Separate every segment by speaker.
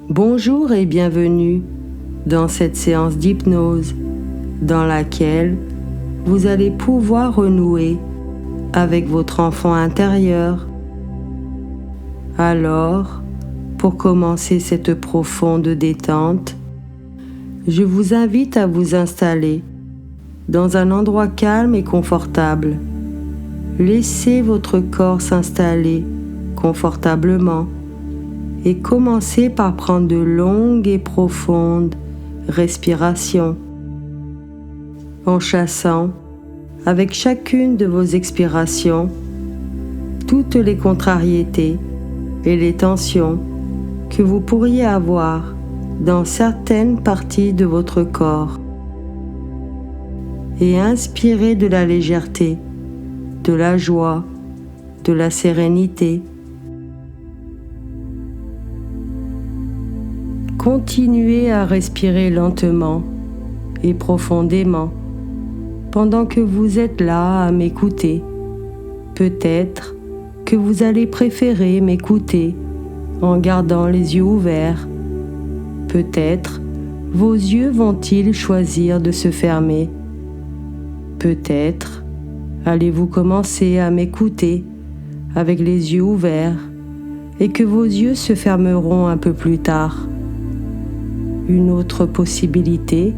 Speaker 1: Bonjour et bienvenue dans cette séance d'hypnose dans laquelle vous allez pouvoir renouer avec votre enfant intérieur. Alors, pour commencer cette profonde détente, je vous invite à vous installer dans un endroit calme et confortable. Laissez votre corps s'installer confortablement et commencez par prendre de longues et profondes respirations en chassant avec chacune de vos expirations toutes les contrariétés et les tensions que vous pourriez avoir dans certaines parties de votre corps. Et inspirez de la légèreté, de la joie, de la sérénité. Continuez à respirer lentement et profondément pendant que vous êtes là à m'écouter. Peut-être que vous allez préférer m'écouter en gardant les yeux ouverts. Peut-être vos yeux vont-ils choisir de se fermer. Peut-être allez-vous commencer à m'écouter avec les yeux ouverts et que vos yeux se fermeront un peu plus tard. Une autre possibilité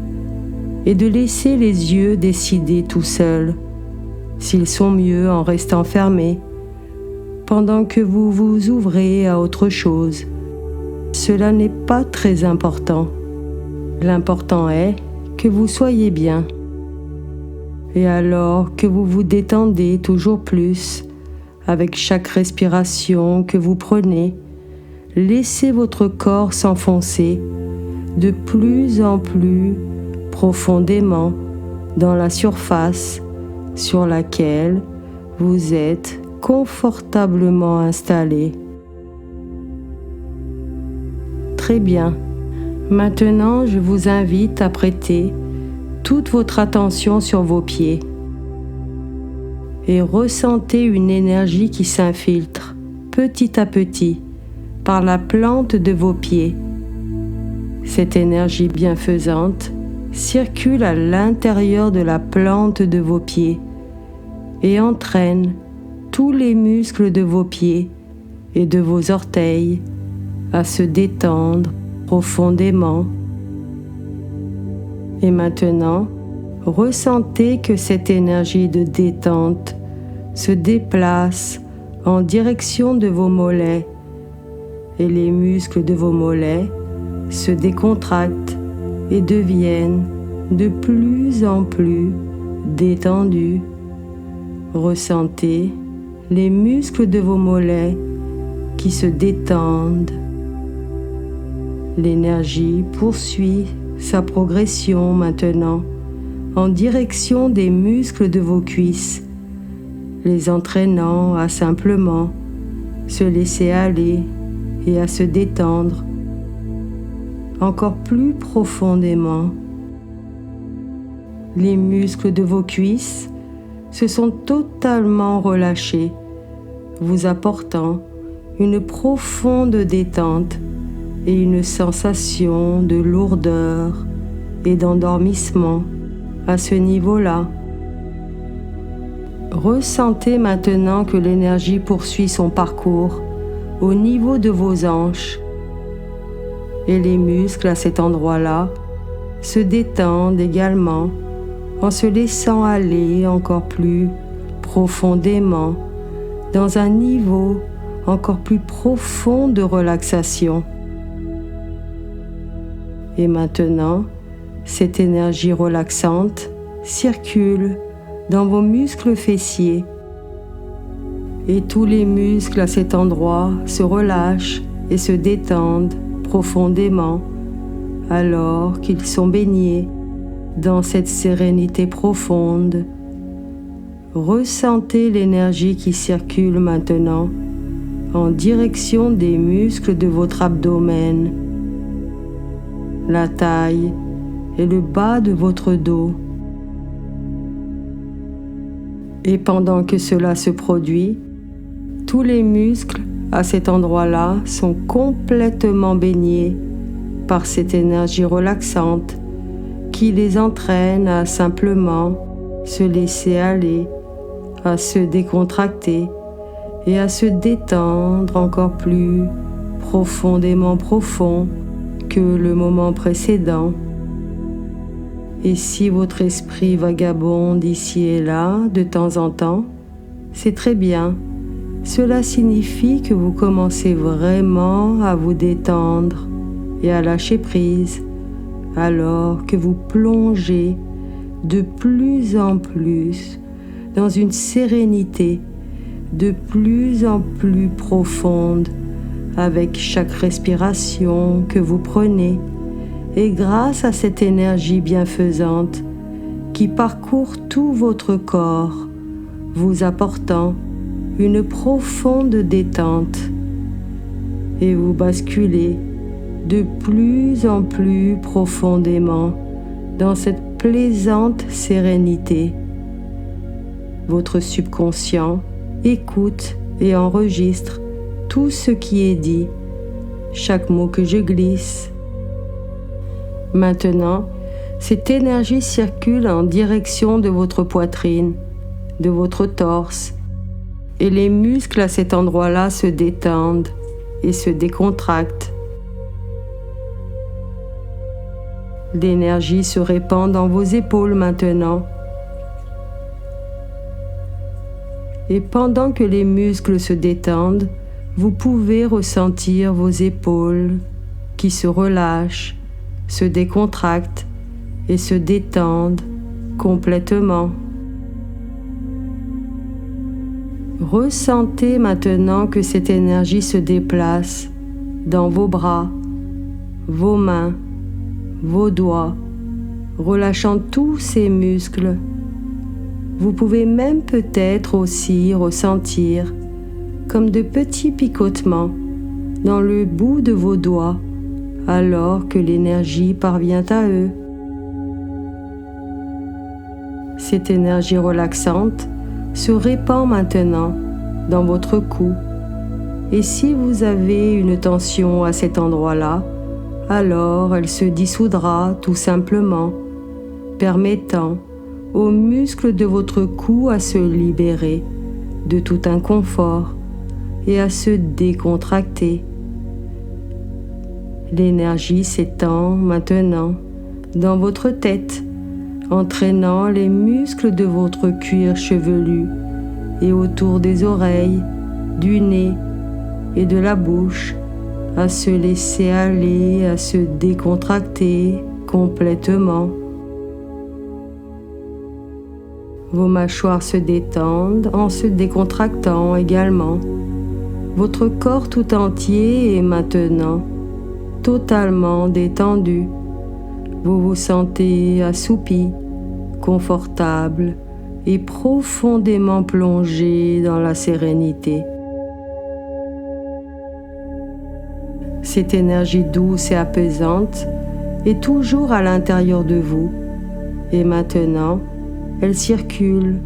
Speaker 1: est de laisser les yeux décider tout seuls s'ils sont mieux en restant fermés pendant que vous vous ouvrez à autre chose. Cela n'est pas très important. L'important est que vous soyez bien. Et alors que vous vous détendez toujours plus avec chaque respiration que vous prenez, laissez votre corps s'enfoncer de plus en plus profondément dans la surface sur laquelle vous êtes confortablement installé. Très bien. Maintenant, je vous invite à prêter toute votre attention sur vos pieds et ressentez une énergie qui s'infiltre petit à petit par la plante de vos pieds. Cette énergie bienfaisante circule à l'intérieur de la plante de vos pieds et entraîne tous les muscles de vos pieds et de vos orteils à se détendre profondément. Et maintenant, ressentez que cette énergie de détente se déplace en direction de vos mollets et les muscles de vos mollets se décontractent et deviennent de plus en plus détendus. Ressentez les muscles de vos mollets qui se détendent. L'énergie poursuit sa progression maintenant en direction des muscles de vos cuisses, les entraînant à simplement se laisser aller et à se détendre encore plus profondément. Les muscles de vos cuisses se sont totalement relâchés, vous apportant une profonde détente et une sensation de lourdeur et d'endormissement à ce niveau-là. Ressentez maintenant que l'énergie poursuit son parcours au niveau de vos hanches et les muscles à cet endroit-là se détendent également en se laissant aller encore plus profondément dans un niveau encore plus profond de relaxation. Et maintenant, cette énergie relaxante circule dans vos muscles fessiers et tous les muscles à cet endroit se relâchent et se détendent profondément alors qu'ils sont baignés dans cette sérénité profonde. Ressentez l'énergie qui circule maintenant en direction des muscles de votre abdomen, la taille et le bas de votre dos. Et pendant que cela se produit, tous les muscles à cet endroit-là sont complètement baignés par cette énergie relaxante qui les entraîne à simplement se laisser aller, à se décontracter et à se détendre encore plus profondément profond que le moment précédent. Et si votre esprit vagabonde ici et là de temps en temps, c'est très bien. Cela signifie que vous commencez vraiment à vous détendre et à lâcher prise, alors que vous plongez de plus en plus dans une sérénité de plus en plus profonde avec chaque respiration que vous prenez et grâce à cette énergie bienfaisante qui parcourt tout votre corps, vous apportant une profonde détente et vous basculez de plus en plus profondément dans cette plaisante sérénité. Votre subconscient écoute et enregistre tout ce qui est dit, chaque mot que je glisse. Maintenant, cette énergie circule en direction de votre poitrine, de votre torse, et les muscles à cet endroit-là se détendent et se décontractent. L'énergie se répand dans vos épaules maintenant. Et pendant que les muscles se détendent, vous pouvez ressentir vos épaules qui se relâchent, se décontractent et se détendent complètement. Ressentez maintenant que cette énergie se déplace dans vos bras, vos mains, vos doigts, relâchant tous ces muscles. Vous pouvez même peut-être aussi ressentir comme de petits picotements dans le bout de vos doigts alors que l'énergie parvient à eux. Cette énergie relaxante se répand maintenant dans votre cou et si vous avez une tension à cet endroit-là, alors elle se dissoudra tout simplement, permettant aux muscles de votre cou à se libérer de tout inconfort et à se décontracter. L'énergie s'étend maintenant dans votre tête, entraînant les muscles de votre cuir chevelu et autour des oreilles, du nez et de la bouche à se laisser aller, à se décontracter complètement. Vos mâchoires se détendent en se décontractant également. Votre corps tout entier est maintenant totalement détendu. Vous vous sentez assoupi, confortable et profondément plongé dans la sérénité. Cette énergie douce et apaisante est toujours à l'intérieur de vous et maintenant, elle circule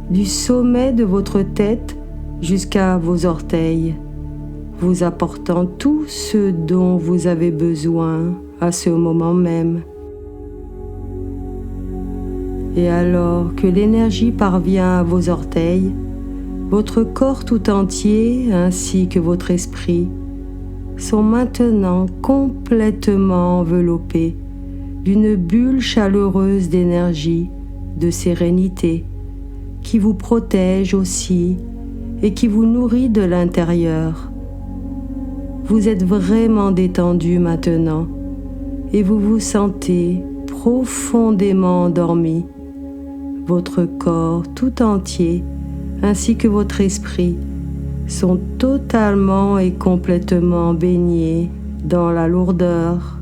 Speaker 1: du sommet de votre tête jusqu'à vos orteils, vous apportant tout ce dont vous avez besoin à ce moment même. Et alors que l'énergie parvient à vos orteils, votre corps tout entier ainsi que votre esprit sont maintenant complètement enveloppés d'une bulle chaleureuse d'énergie, de sérénité, qui vous protège aussi et qui vous nourrit de l'intérieur. Vous êtes vraiment détendu maintenant et vous vous sentez profondément endormi. Votre corps tout entier ainsi que votre esprit sont totalement et complètement baignés dans la lourdeur.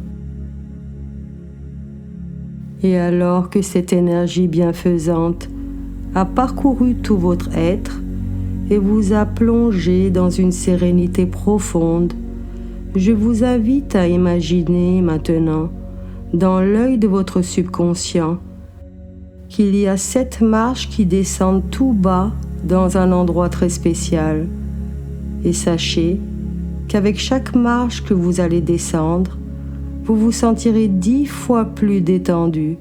Speaker 1: Et alors que cette énergie bienfaisante a parcouru tout votre être et vous a plongé dans une sérénité profonde, je vous invite à imaginer maintenant, dans l'œil de votre subconscient, qu'il y a 7 marches qui descendent tout bas dans un endroit très spécial. Et sachez qu'avec chaque marche que vous allez descendre, vous vous sentirez 10 fois plus détendu,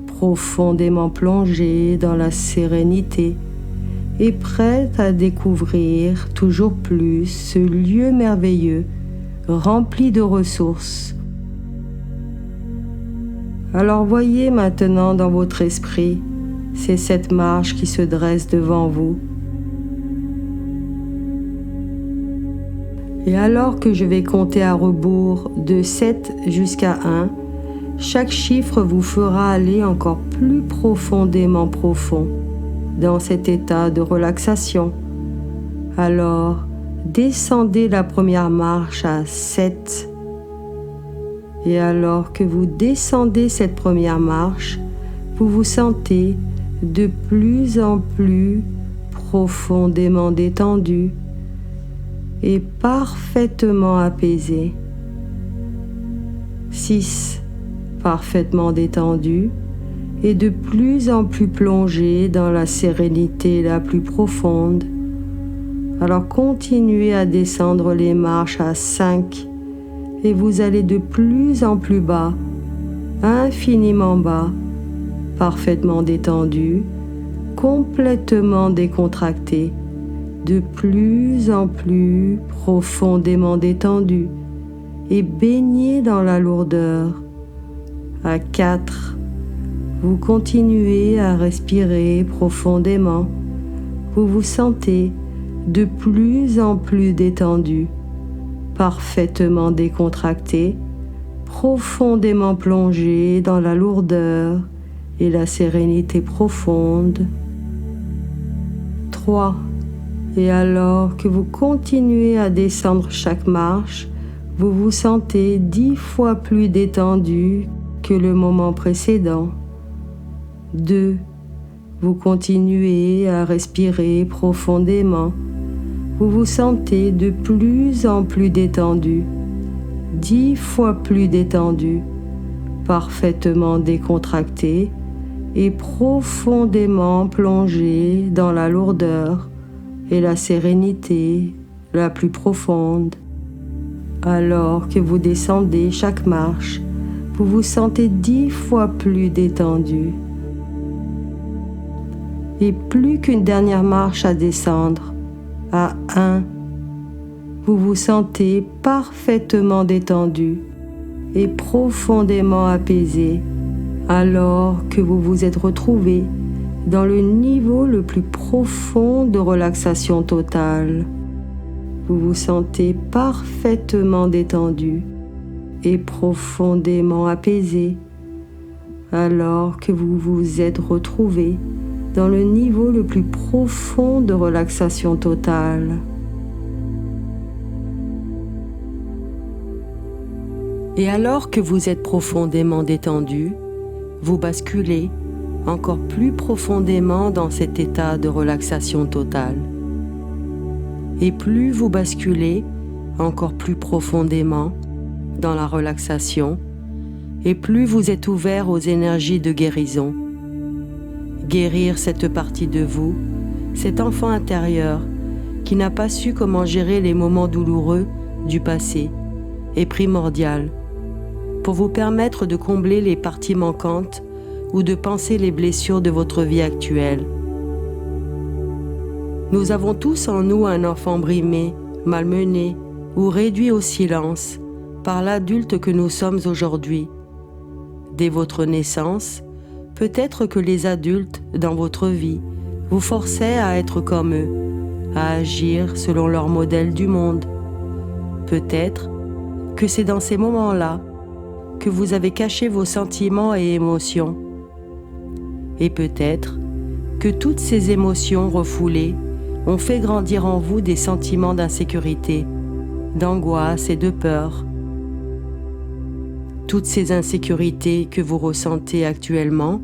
Speaker 1: profondément plongé dans la sérénité et prêt à découvrir toujours plus ce lieu merveilleux rempli de ressources. Alors voyez maintenant dans votre esprit, c'est cette marche qui se dresse devant vous. Et alors que je vais compter à rebours de 7 jusqu'à 1, chaque chiffre vous fera aller encore plus profondément profond dans cet état de relaxation. Alors, descendez la première marche à 7. Et alors que vous descendez cette première marche, vous vous sentez de plus en plus profondément détendu et parfaitement apaisé. 6. Parfaitement détendu et de plus en plus plongé dans la sérénité la plus profonde. Alors continuez à descendre les marches à 5 et vous allez de plus en plus bas, infiniment bas, parfaitement détendu, complètement décontracté, de plus en plus profondément détendu et baigné dans la lourdeur. À 4, vous continuez à respirer profondément. Vous vous sentez de plus en plus détendu, parfaitement décontracté, profondément plongé dans la lourdeur et la sérénité profonde. 3. Et alors que vous continuez à descendre chaque marche, vous vous sentez 10 fois plus détendu que le moment précédent. 2. Vous continuez à respirer profondément. Vous vous sentez de plus en plus détendu, 10 fois plus détendu, parfaitement décontracté et profondément plongé dans la lourdeur et la sérénité la plus profonde. Alors que vous descendez chaque marche, vous vous sentez 10 fois plus détendu. Et plus qu'une dernière marche à descendre, à 1, vous vous sentez parfaitement détendu et profondément apaisé, alors que vous vous êtes retrouvé dans le niveau le plus profond de relaxation totale. Vous vous sentez parfaitement détendu et profondément apaisé, alors que vous vous êtes retrouvé dans le niveau le plus profond de relaxation totale. Et alors que vous êtes profondément détendu, vous basculez encore plus profondément dans cet état de relaxation totale. Et plus vous basculez encore plus profondément dans la relaxation, et plus vous êtes ouvert aux énergies de guérison. Guérir cette partie de vous, cet enfant intérieur qui n'a pas su comment gérer les moments douloureux du passé, est primordial pour vous permettre de combler les parties manquantes ou de panser les blessures de votre vie actuelle. Nous avons tous en nous un enfant brimé, malmené ou réduit au silence par l'adulte que nous sommes aujourd'hui. Dès votre naissance, peut-être que les adultes dans votre vie vous forçaient à être comme eux, à agir selon leur modèle du monde. Peut-être que c'est dans ces moments-là que vous avez caché vos sentiments et émotions. Et peut-être que toutes ces émotions refoulées ont fait grandir en vous des sentiments d'insécurité, d'angoisse et de peur. Toutes ces insécurités que vous ressentez actuellement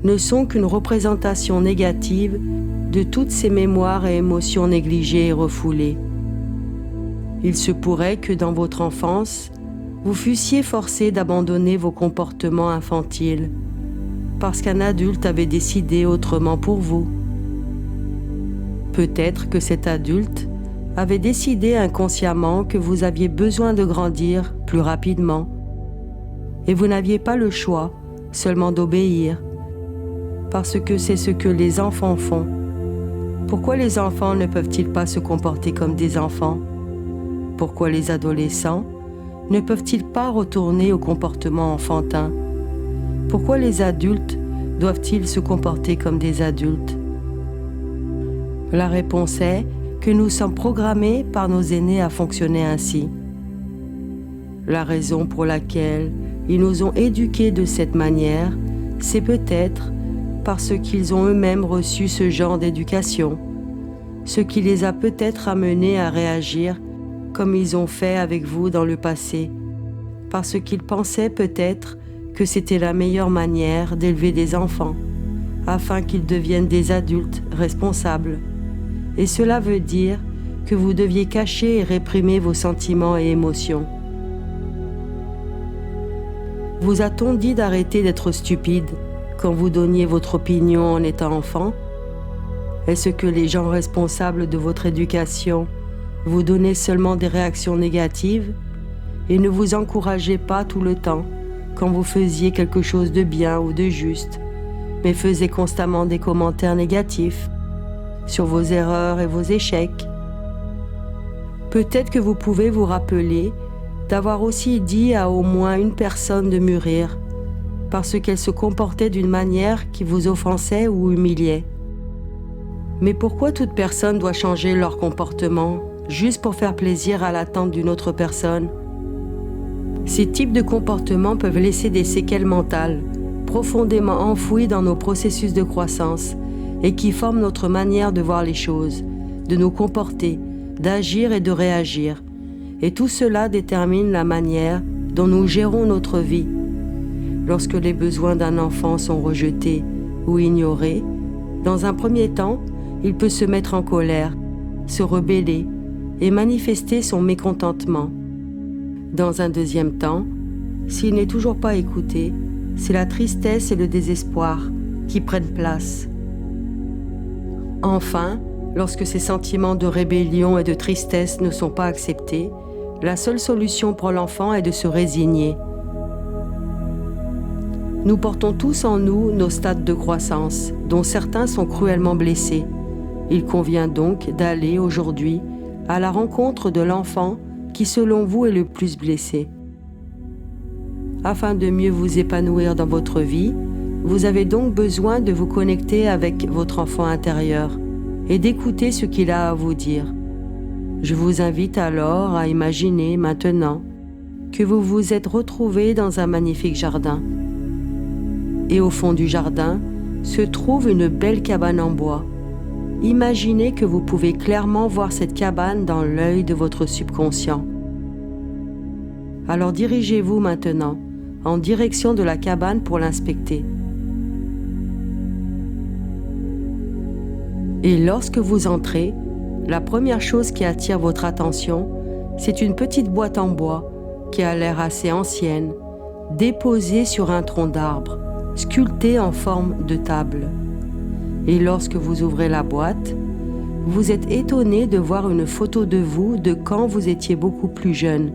Speaker 1: ne sont qu'une représentation négative de toutes ces mémoires et émotions négligées et refoulées. Il se pourrait que dans votre enfance, vous fussiez forcé d'abandonner vos comportements infantiles parce qu'un adulte avait décidé autrement pour vous. Peut-être que cet adulte avait décidé inconsciemment que vous aviez besoin de grandir plus rapidement et vous n'aviez pas le choix seulement d'obéir, parce que c'est ce que les enfants font. Pourquoi les enfants ne peuvent-ils pas se comporter comme des enfants? Pourquoi les adolescents ne peuvent-ils pas retourner au comportement enfantin? Pourquoi les adultes doivent-ils se comporter comme des adultes? La réponse est que nous sommes programmés par nos aînés à fonctionner ainsi. La raison pour laquelle ils nous ont éduqués de cette manière, c'est peut-être parce qu'ils ont eux-mêmes reçu ce genre d'éducation, ce qui les a peut-être amenés à réagir comme ils ont fait avec vous dans le passé, parce qu'ils pensaient peut-être que c'était la meilleure manière d'élever des enfants, afin qu'ils deviennent des adultes responsables. Et cela veut dire que vous deviez cacher et réprimer vos sentiments et émotions. Vous a-t-on dit d'arrêter d'être stupide quand vous donniez votre opinion en étant enfant? Est-ce que les gens responsables de votre éducation vous donnaient seulement des réactions négatives et ne vous encourageaient pas tout le temps quand vous faisiez quelque chose de bien ou de juste, mais faisaient constamment des commentaires négatifs sur vos erreurs et vos échecs? Peut-être que vous pouvez vous rappeler d'avoir aussi dit à au moins une personne de mûrir parce qu'elle se comportait d'une manière qui vous offensait ou humiliait. Mais pourquoi toute personne doit changer leur comportement juste pour faire plaisir à l'attente d'une autre personne? Ces types de comportements peuvent laisser des séquelles mentales profondément enfouies dans nos processus de croissance et qui forment notre manière de voir les choses, de nous comporter, d'agir et de réagir. Et tout cela détermine la manière dont nous gérons notre vie. Lorsque les besoins d'un enfant sont rejetés ou ignorés, dans un premier temps, il peut se mettre en colère, se rebeller et manifester son mécontentement. Dans un deuxième temps, s'il n'est toujours pas écouté, c'est la tristesse et le désespoir qui prennent place. Enfin, lorsque ces sentiments de rébellion et de tristesse ne sont pas acceptés, la seule solution pour l'enfant est de se résigner. Nous portons tous en nous nos stades de croissance, dont certains sont cruellement blessés. Il convient donc d'aller aujourd'hui à la rencontre de l'enfant qui, selon vous, est le plus blessé. Afin de mieux vous épanouir dans votre vie, vous avez donc besoin de vous connecter avec votre enfant intérieur et d'écouter ce qu'il a à vous dire. Je vous invite alors à imaginer maintenant que vous vous êtes retrouvé dans un magnifique jardin. Et au fond du jardin se trouve une belle cabane en bois. Imaginez que vous pouvez clairement voir cette cabane dans l'œil de votre subconscient. Alors dirigez-vous maintenant en direction de la cabane pour l'inspecter. Et lorsque vous entrez, la première chose qui attire votre attention, c'est une petite boîte en bois qui a l'air assez ancienne, déposée sur un tronc d'arbre, sculptée en forme de table. Et lorsque vous ouvrez la boîte, vous êtes étonné de voir une photo de vous de quand vous étiez beaucoup plus jeune,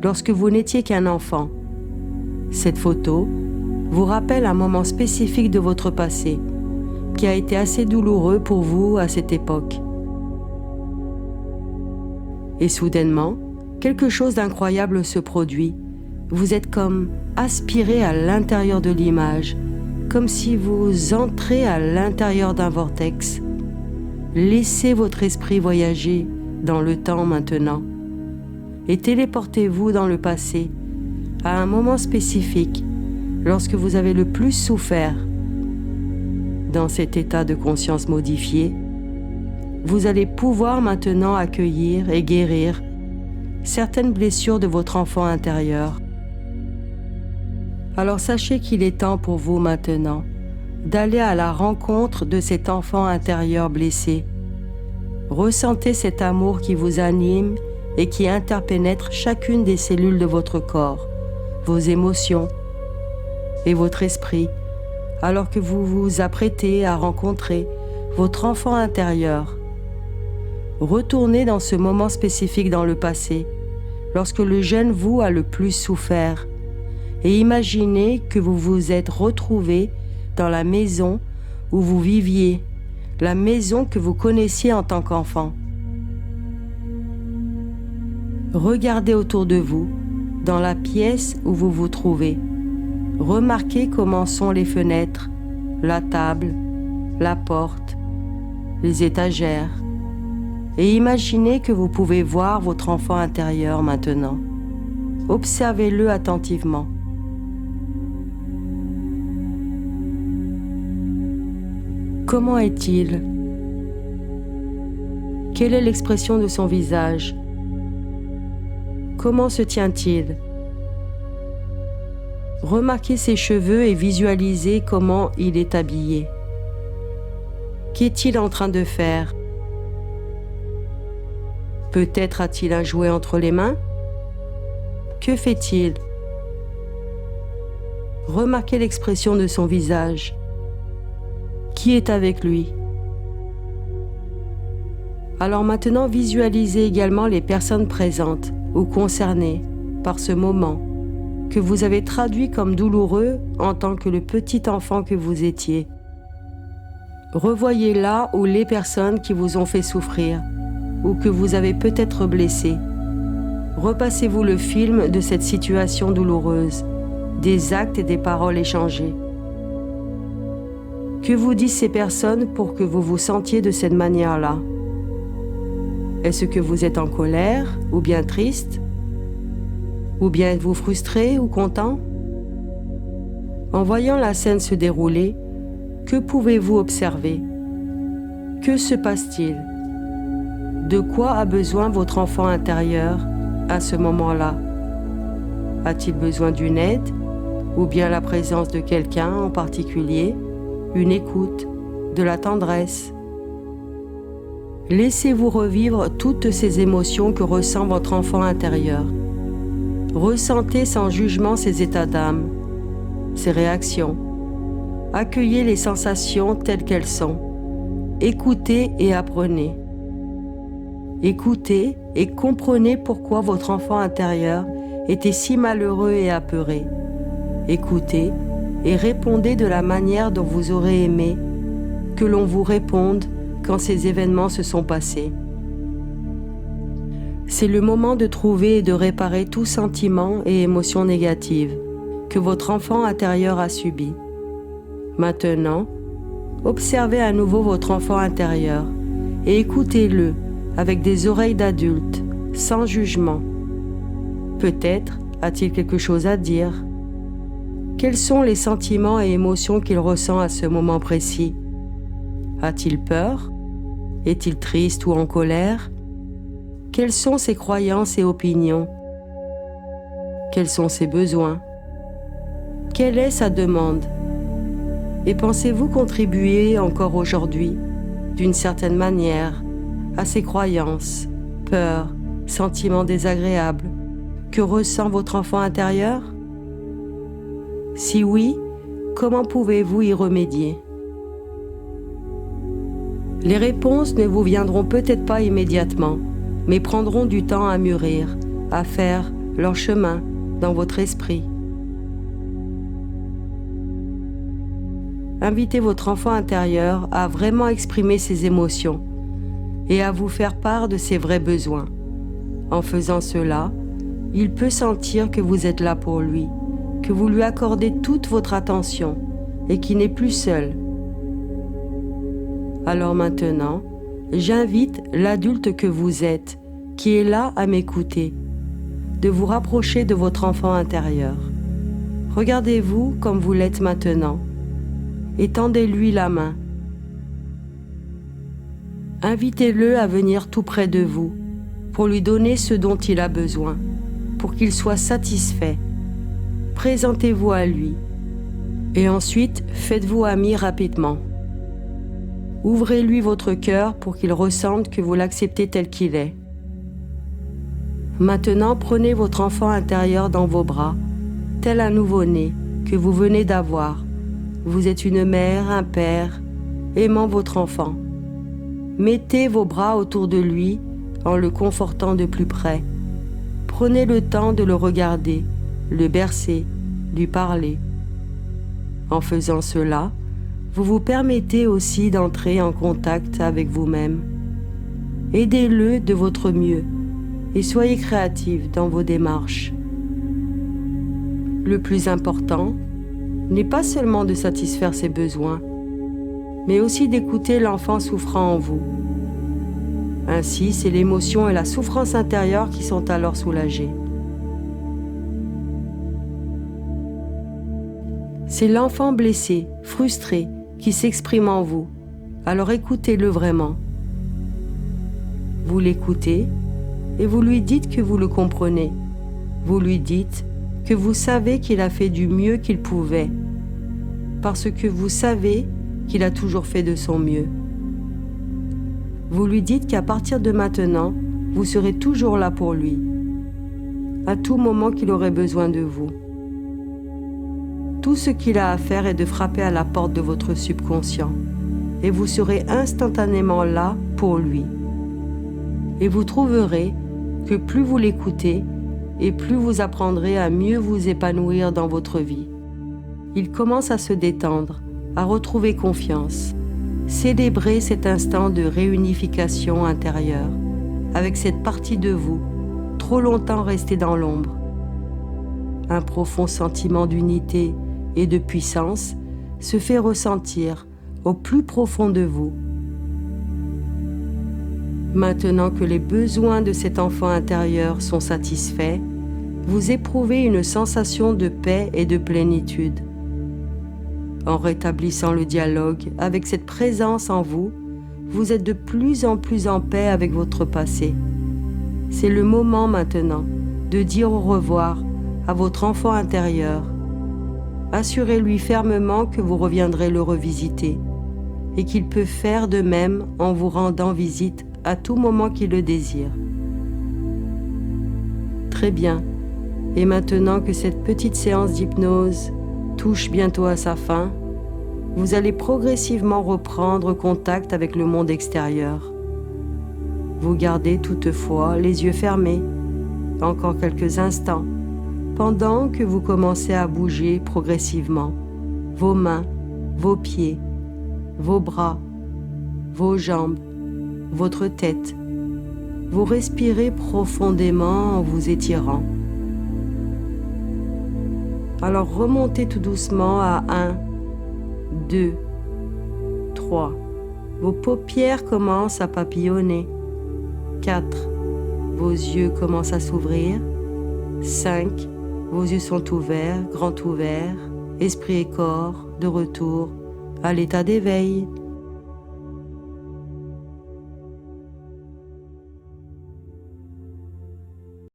Speaker 1: lorsque vous n'étiez qu'un enfant. Cette photo vous rappelle un moment spécifique de votre passé, qui a été assez douloureux pour vous à cette époque. Et soudainement, quelque chose d'incroyable se produit. Vous êtes comme aspiré à l'intérieur de l'image, comme si vous entrez à l'intérieur d'un vortex. Laissez votre esprit voyager dans le temps maintenant et téléportez-vous dans le passé, à un moment spécifique, lorsque vous avez le plus souffert. Dans cet état de conscience modifié, vous allez pouvoir maintenant accueillir et guérir certaines blessures de votre enfant intérieur. Alors sachez qu'il est temps pour vous maintenant d'aller à la rencontre de cet enfant intérieur blessé. Ressentez cet amour qui vous anime et qui interpénètre chacune des cellules de votre corps, vos émotions et votre esprit, alors que vous vous apprêtez à rencontrer votre enfant intérieur. Retournez dans ce moment spécifique dans le passé, lorsque le jeune vous a le plus souffert, et imaginez que vous vous êtes retrouvé dans la maison où vous viviez, la maison que vous connaissiez en tant qu'enfant. Regardez autour de vous, dans la pièce où vous vous trouvez. Remarquez comment sont les fenêtres, la table, la porte, les étagères. Et imaginez que vous pouvez voir votre enfant intérieur maintenant. Observez-le attentivement. Comment est-il? Quelle est l'expression de son visage? Comment se tient-il? Remarquez ses cheveux et visualisez comment il est habillé. Qu'est-il en train de faire? Peut-être a-t-il un jouet entre les mains? Que fait-il? Remarquez l'expression de son visage. Qui est avec lui? Alors maintenant, visualisez également les personnes présentes ou concernées par ce moment que vous avez traduit comme douloureux en tant que le petit enfant que vous étiez. Revoyez là où les personnes qui vous ont fait souffrir ou que vous avez peut-être blessé. Repassez-vous le film de cette situation douloureuse, des actes et des paroles échangés. Que vous disent ces personnes pour que vous vous sentiez de cette manière-là? Est-ce que vous êtes en colère ou bien triste? Ou bien êtes-vous frustré ou content? En voyant la scène se dérouler, que pouvez-vous observer? Que se passe-t-il? De quoi a besoin votre enfant intérieur à ce moment-là? A-t-il besoin d'une aide ou bien la présence de quelqu'un en particulier? Une écoute, de la tendresse. Laissez-vous revivre toutes ces émotions que ressent votre enfant intérieur. Ressentez sans jugement ses états d'âme, ses réactions. Accueillez les sensations telles qu'elles sont. Écoutez et apprenez. Écoutez et comprenez pourquoi votre enfant intérieur était si malheureux et apeuré. Écoutez et répondez de la manière dont vous aurez aimé que l'on vous réponde quand ces événements se sont passés. C'est le moment de trouver et de réparer tout sentiment et émotion négative que votre enfant intérieur a subi. Maintenant, observez à nouveau votre enfant intérieur et écoutez-le avec des oreilles d'adulte, sans jugement. Peut-être a-t-il quelque chose à dire. Quels sont les sentiments et émotions qu'il ressent à ce moment précis? A-t-il peur? Est-il triste ou en colère? Quelles sont ses croyances et opinions? Quels sont ses besoins? Quelle est sa demande? Et pensez-vous contribuer encore aujourd'hui, d'une certaine manière, à ces croyances, peurs, sentiments désagréables que ressent votre enfant intérieur? Si oui, comment pouvez-vous y remédier? Les réponses ne vous viendront peut-être pas immédiatement, mais prendront du temps à mûrir, à faire leur chemin dans votre esprit. Invitez votre enfant intérieur à vraiment exprimer ses émotions et à vous faire part de ses vrais besoins. En faisant cela, il peut sentir que vous êtes là pour lui, que vous lui accordez toute votre attention et qu'il n'est plus seul. Alors maintenant, j'invite l'adulte que vous êtes, qui est là à m'écouter, de vous rapprocher de votre enfant intérieur. Regardez-vous comme vous l'êtes maintenant et tendez-lui la main. Invitez-le à venir tout près de vous pour lui donner ce dont il a besoin, pour qu'il soit satisfait. Présentez-vous à lui et ensuite faites-vous ami rapidement. Ouvrez-lui votre cœur pour qu'il ressente que vous l'acceptez tel qu'il est. Maintenant, prenez votre enfant intérieur dans vos bras, tel un nouveau-né que vous venez d'avoir. Vous êtes une mère, un père, aimant votre enfant. Mettez vos bras autour de lui en le confortant de plus près. Prenez le temps de le regarder, le bercer lui parler. En faisant cela, vous vous permettez aussi d'entrer en contact avec vous-même. Aidez-le de votre mieux et soyez créatif dans vos démarches. Le plus important n'est pas seulement de satisfaire ses besoins, mais aussi d'écouter l'enfant souffrant en vous. Ainsi, c'est l'émotion et la souffrance intérieure qui sont alors soulagées. C'est l'enfant blessé, frustré, qui s'exprime en vous. Alors écoutez-le vraiment. Vous l'écoutez et vous lui dites que vous le comprenez. Vous lui dites que vous savez qu'il a fait du mieux qu'il pouvait, parce que vous savez qu'il a toujours fait de son mieux. Vous lui dites qu'à partir de maintenant, vous serez toujours là pour lui, à tout moment qu'il aurait besoin de vous. Tout ce qu'il a à faire est de frapper à la porte de votre subconscient, et vous serez instantanément là pour lui. Et vous trouverez que plus vous l'écoutez, et plus vous apprendrez à mieux vous épanouir dans votre vie. Il commence à se détendre, à retrouver confiance. Célébrez cet instant de réunification intérieure avec cette partie de vous, trop longtemps restée dans l'ombre. Un profond sentiment d'unité et de puissance se fait ressentir au plus profond de vous. Maintenant que les besoins de cet enfant intérieur sont satisfaits, vous éprouvez une sensation de paix et de plénitude. En rétablissant le dialogue avec cette présence en vous, vous êtes de plus en paix avec votre passé. C'est le moment maintenant de dire au revoir à votre enfant intérieur. Assurez-lui fermement que vous reviendrez le revisiter et qu'il peut faire de même en vous rendant visite à tout moment qu'il le désire. Très bien. Et maintenant que cette petite séance d'hypnose touche bientôt à sa fin, vous allez progressivement reprendre contact avec le monde extérieur. Vous gardez toutefois les yeux fermés, encore quelques instants, pendant que vous commencez à bouger progressivement vos mains, vos pieds, vos bras, vos jambes, votre tête. Vous respirez profondément en vous étirant. Alors remontez tout doucement à 1, 2, 3. Vos paupières commencent à papillonner. 4. Vos yeux commencent à s'ouvrir. 5. Vos yeux sont ouverts, grands ouverts. Esprit et corps de retour à l'état d'éveil.